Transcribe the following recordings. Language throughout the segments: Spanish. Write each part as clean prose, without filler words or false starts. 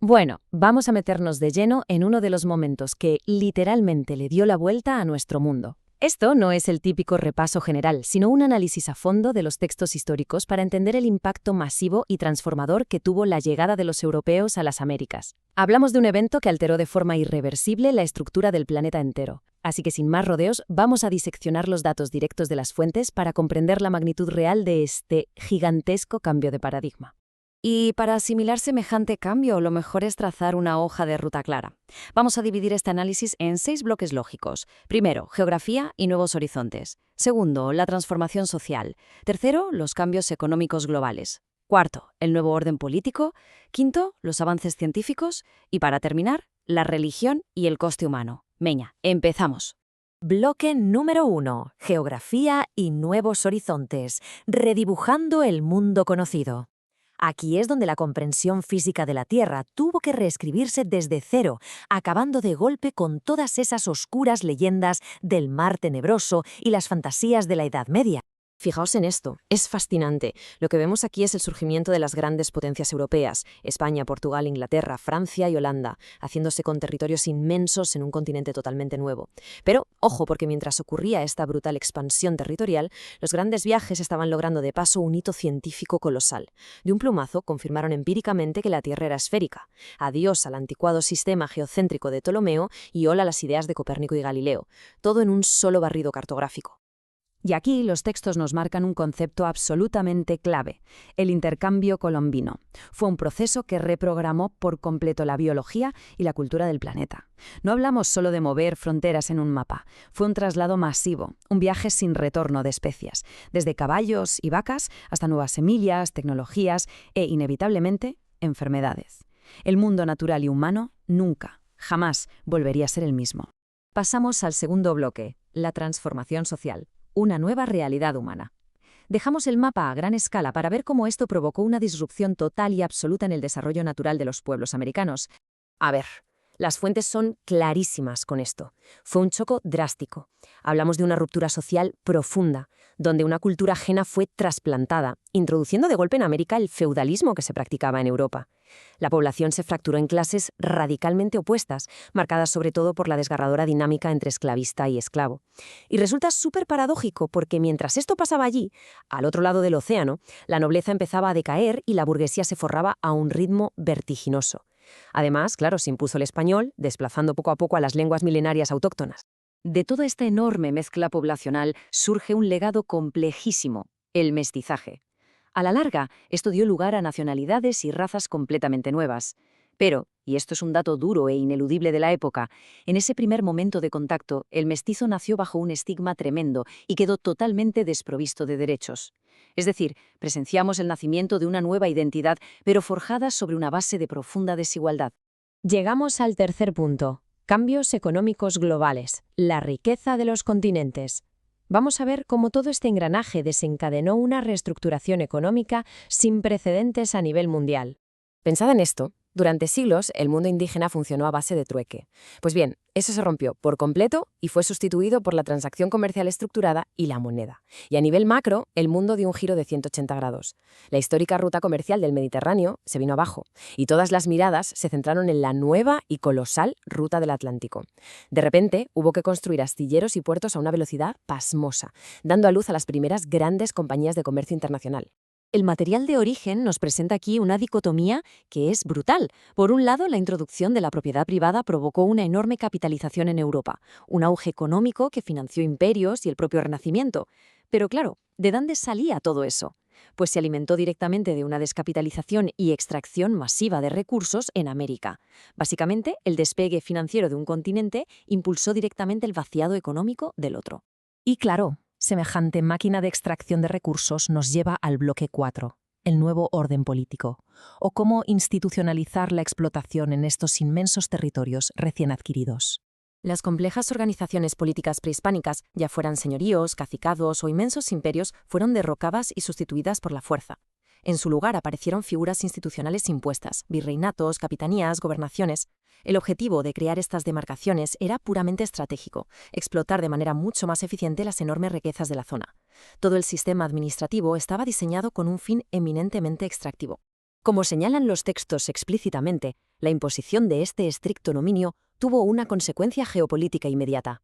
Bueno, vamos a meternos de lleno en uno de los momentos que literalmente le dio la vuelta a nuestro mundo. Esto no es el típico repaso general, sino un análisis a fondo de los textos históricos para entender el impacto masivo y transformador que tuvo la llegada de los europeos a las Américas. Hablamos de un evento que alteró de forma irreversible la estructura del planeta entero. Así que sin más rodeos, vamos a diseccionar los datos directos de las fuentes para comprender la magnitud real de este gigantesco cambio de paradigma. Y para asimilar semejante cambio, lo mejor es trazar una hoja de ruta clara. Vamos a dividir este análisis en 6 bloques lógicos. Primero, geografía y nuevos horizontes. Segundo, la transformación social. Tercero, los cambios económicos globales. Cuarto, el nuevo orden político. Quinto, los avances científicos. Y para terminar, la religión y el coste humano. Meña, empezamos. Bloque número 1. Geografía y nuevos horizontes. Redibujando el mundo conocido. Aquí es donde la comprensión física de la Tierra tuvo que reescribirse desde cero, acabando de golpe con todas esas oscuras leyendas del mar tenebroso y las fantasías de la Edad Media. Fijaos en esto, es fascinante. Lo que vemos aquí es el surgimiento de las grandes potencias europeas, España, Portugal, Inglaterra, Francia y Holanda, haciéndose con territorios inmensos en un continente totalmente nuevo. Pero, ojo, porque mientras ocurría esta brutal expansión territorial, los grandes viajes estaban logrando de paso un hito científico colosal. De un plumazo confirmaron empíricamente que la Tierra era esférica. Adiós al anticuado sistema geocéntrico de Ptolomeo y hola a las ideas de Copérnico y Galileo. Todo en un solo barrido cartográfico. Y aquí los textos nos marcan un concepto absolutamente clave, el intercambio colombino. Fue un proceso que reprogramó por completo la biología y la cultura del planeta. No hablamos solo de mover fronteras en un mapa, fue un traslado masivo, un viaje sin retorno de especies, desde caballos y vacas hasta nuevas semillas, tecnologías e, inevitablemente, enfermedades. El mundo natural y humano nunca, jamás volvería a ser el mismo. Pasamos al segundo bloque, la transformación social. Una nueva realidad humana. Dejamos el mapa a gran escala para ver cómo esto provocó una disrupción total y absoluta en el desarrollo natural de los pueblos americanos. A ver, las fuentes son clarísimas con esto. Fue un choque drástico. Hablamos de una ruptura social profunda, donde una cultura ajena fue trasplantada, introduciendo de golpe en América el feudalismo que se practicaba en Europa. La población se fracturó en clases radicalmente opuestas, marcadas sobre todo por la desgarradora dinámica entre esclavista y esclavo. Y resulta súper paradójico porque mientras esto pasaba allí, al otro lado del océano, la nobleza empezaba a decaer y la burguesía se forraba a un ritmo vertiginoso. Además, claro, se impuso el español, desplazando poco a poco a las lenguas milenarias autóctonas. De toda esta enorme mezcla poblacional surge un legado complejísimo, el mestizaje. A la larga, esto dio lugar a nacionalidades y razas completamente nuevas. Pero, y esto es un dato duro e ineludible de la época, en ese primer momento de contacto, el mestizo nació bajo un estigma tremendo y quedó totalmente desprovisto de derechos. Es decir, presenciamos el nacimiento de una nueva identidad, pero forjada sobre una base de profunda desigualdad. Llegamos al tercer punto, cambios económicos globales, la riqueza de los continentes. Vamos a ver cómo todo este engranaje desencadenó una reestructuración económica sin precedentes a nivel mundial. Pensad en esto. Durante siglos, el mundo indígena funcionó a base de trueque. Pues bien, eso se rompió por completo y fue sustituido por la transacción comercial estructurada y la moneda. Y a nivel macro, el mundo dio un giro de 180 grados. La histórica ruta comercial del Mediterráneo se vino abajo y todas las miradas se centraron en la nueva y colosal ruta del Atlántico. De repente, hubo que construir astilleros y puertos a una velocidad pasmosa, dando a luz a las primeras grandes compañías de comercio internacional. El material de origen nos presenta aquí una dicotomía que es brutal. Por un lado, la introducción de la propiedad privada provocó una enorme capitalización en Europa, un auge económico que financió imperios y el propio Renacimiento. Pero claro, ¿de dónde salía todo eso? Pues se alimentó directamente de una descapitalización y extracción masiva de recursos en América. Básicamente, el despegue financiero de un continente impulsó directamente el vaciado económico del otro. Y claro, semejante máquina de extracción de recursos nos lleva al bloque 4, el nuevo orden político, o cómo institucionalizar la explotación en estos inmensos territorios recién adquiridos. Las complejas organizaciones políticas prehispánicas, ya fueran señoríos, cacicados o inmensos imperios, fueron derrocadas y sustituidas por la fuerza. En su lugar aparecieron figuras institucionales impuestas, virreinatos, capitanías, gobernaciones. El objetivo de crear estas demarcaciones era puramente estratégico, explotar de manera mucho más eficiente las enormes riquezas de la zona. Todo el sistema administrativo estaba diseñado con un fin eminentemente extractivo. Como señalan los textos explícitamente, La imposición de este estricto dominio tuvo una consecuencia geopolítica inmediata.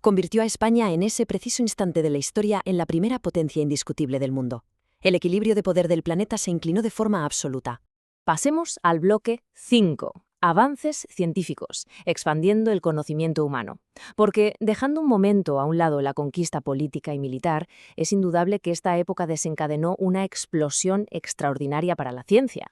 Convirtió a España en ese preciso instante de la historia en la primera potencia indiscutible del mundo. El equilibrio de poder del planeta se inclinó de forma absoluta. Pasemos al bloque 5. Avances científicos, expandiendo el conocimiento humano. Porque, dejando un momento a un lado la conquista política y militar, es indudable que esta época desencadenó una explosión extraordinaria para la ciencia.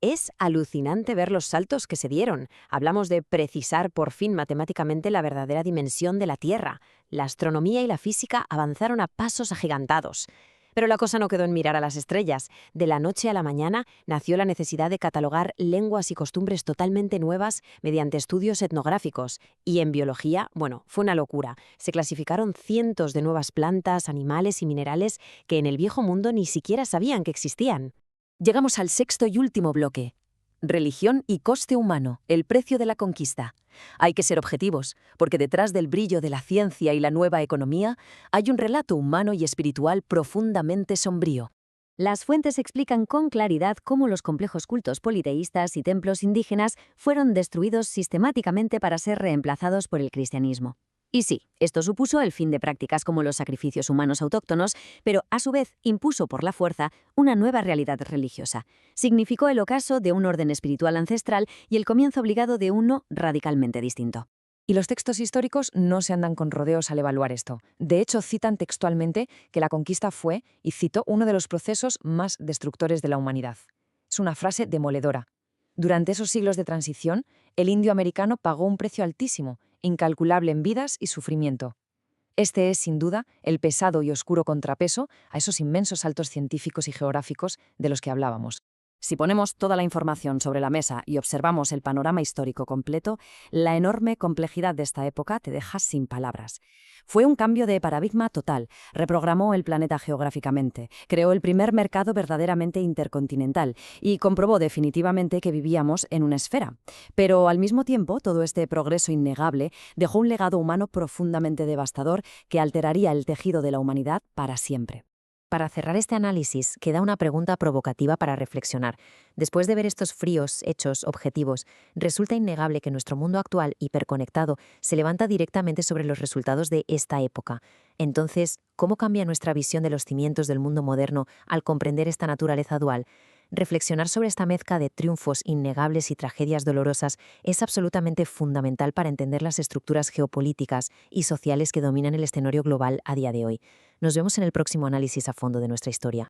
Es alucinante ver los saltos que se dieron. Hablamos de precisar por fin matemáticamente la verdadera dimensión de la Tierra. La astronomía y la física avanzaron a pasos agigantados. Pero la cosa no quedó en mirar a las estrellas. De la noche a la mañana nació la necesidad de catalogar lenguas y costumbres totalmente nuevas mediante estudios etnográficos. Y en biología, bueno, fue una locura. Se clasificaron cientos de nuevas plantas, animales y minerales que en el viejo mundo ni siquiera sabían que existían. Llegamos al sexto y último bloque. Religión y coste humano, el precio de la conquista. Hay que ser objetivos, porque detrás del brillo de la ciencia y la nueva economía hay un relato humano y espiritual profundamente sombrío. Las fuentes explican con claridad cómo los complejos cultos politeístas y templos indígenas fueron destruidos sistemáticamente para ser reemplazados por el cristianismo. Y sí, esto supuso el fin de prácticas como los sacrificios humanos autóctonos, pero a su vez impuso por la fuerza una nueva realidad religiosa. Significó el ocaso de un orden espiritual ancestral y el comienzo obligado de uno radicalmente distinto. Y los textos históricos no se andan con rodeos al evaluar esto. De hecho, citan textualmente que la conquista fue, y cito, uno de los procesos más destructores de la humanidad. Es una frase demoledora. Durante esos siglos de transición, el indio americano pagó un precio altísimo, incalculable en vidas y sufrimiento. Este es, sin duda, el pesado y oscuro contrapeso a esos inmensos saltos científicos y geográficos de los que hablábamos. Si ponemos toda la información sobre la mesa y observamos el panorama histórico completo, la enorme complejidad de esta época te deja sin palabras. Fue un cambio de paradigma total, reprogramó el planeta geográficamente, creó el primer mercado verdaderamente intercontinental y comprobó definitivamente que vivíamos en una esfera. Pero al mismo tiempo, todo este progreso innegable dejó un legado humano profundamente devastador que alteraría el tejido de la humanidad para siempre. Para cerrar este análisis, queda una pregunta provocativa para reflexionar. Después de ver estos fríos hechos objetivos, resulta innegable que nuestro mundo actual, hiperconectado, se levanta directamente sobre los resultados de esta época. Entonces, ¿cómo cambia nuestra visión de los cimientos del mundo moderno al comprender esta naturaleza dual? Reflexionar sobre esta mezcla de triunfos innegables y tragedias dolorosas es absolutamente fundamental para entender las estructuras geopolíticas y sociales que dominan el escenario global a día de hoy. Nos vemos en el próximo análisis a fondo de nuestra historia.